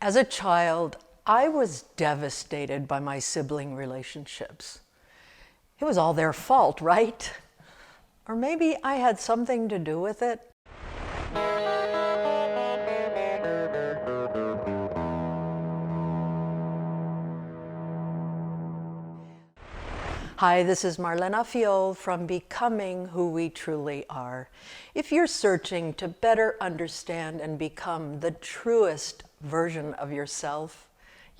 As a child, I was devastated by my sibling relationships. It was all their fault, right? Or maybe I had something to do with it. Hi, this is Marlena Fiol from Becoming Who We Truly Are. If you're searching to better understand and become the truest version of yourself,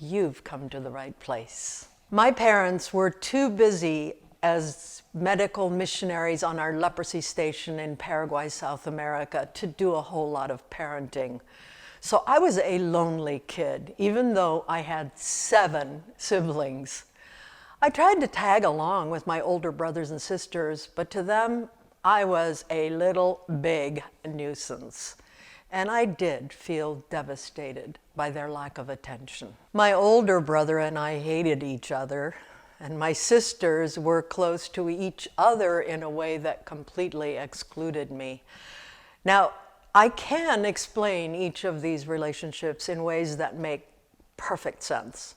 you've come to the right place. My parents were too busy as medical missionaries on our leprosy station in Paraguay, South America, to do a whole lot of parenting. So I was a lonely kid, even though I had 7 siblings. I tried to tag along with my older brothers and sisters, but to them, I was a little big nuisance. And I did feel devastated by their lack of attention. My older brother and I hated each other, and my sisters were close to each other in a way that completely excluded me. Now, I can explain each of these relationships in ways that make perfect sense.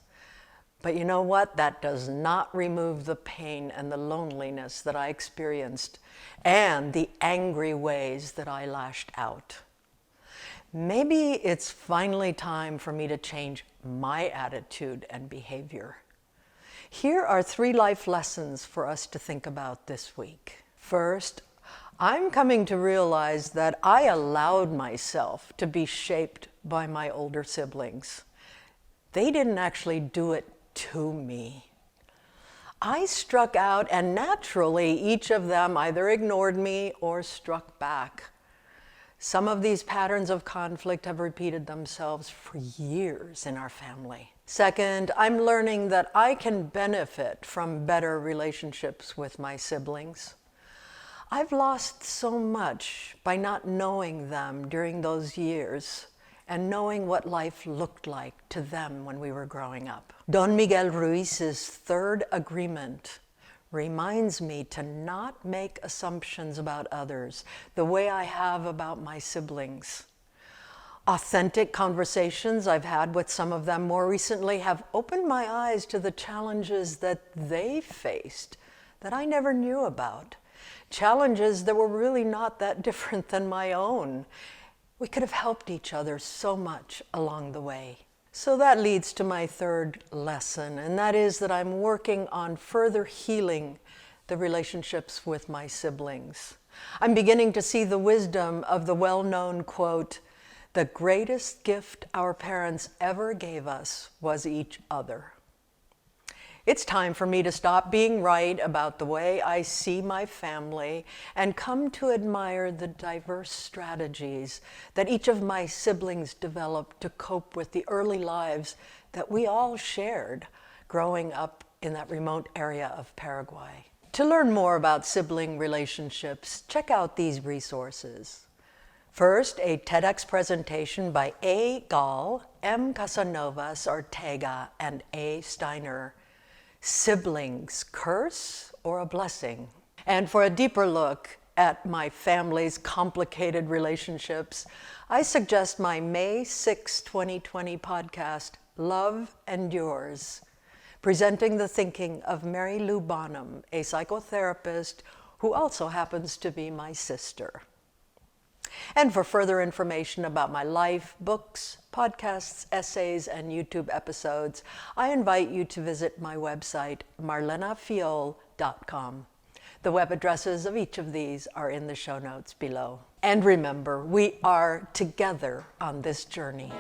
But you know what? That does not remove the pain and the loneliness that I experienced and the angry ways that I lashed out. Maybe it's finally time for me to change my attitude and behavior. Here are 3 life lessons for us to think about this week. First, I'm coming to realize that I allowed myself to be shaped by my older siblings. They didn't actually do it to me. I struck out, and naturally each of them either ignored me or struck back. Some of these patterns of conflict have repeated themselves for years in our family. Second, I'm learning that I can benefit from better relationships with my siblings. I've lost so much by not knowing them during those years and knowing what life looked like to them when we were growing up. Don Miguel Ruiz's 3rd agreement reminds me to not make assumptions about others the way I have about my siblings. Authentic conversations I've had with some of them more recently have opened my eyes to the challenges that they faced that I never knew about. Challenges that were really not that different than my own. We could have helped each other so much along the way. So that leads to my 3rd lesson, and that is that I'm working on further healing the relationships with my siblings. I'm beginning to see the wisdom of the well-known quote, "The greatest gift our parents ever gave us was each other." It's time for me to stop being right about the way I see my family and come to admire the diverse strategies that each of my siblings developed to cope with the early lives that we all shared growing up in that remote area of Paraguay. To learn more about sibling relationships, check out these resources. First, a TEDx presentation by A. Gall, M. Casanovas Ortega, and A. Steiner. Siblings, curse or a blessing? And for a deeper look at my family's complicated relationships, I suggest my May 6, 2020 podcast, Love Endures, presenting the thinking of Mary Lou Bonham, a psychotherapist who also happens to be my sister. And for further information about my life, books, podcasts, essays, and YouTube episodes, I invite you to visit my website, marlenafiol.com. The web addresses of each of these are in the show notes below. And remember, we are together on this journey.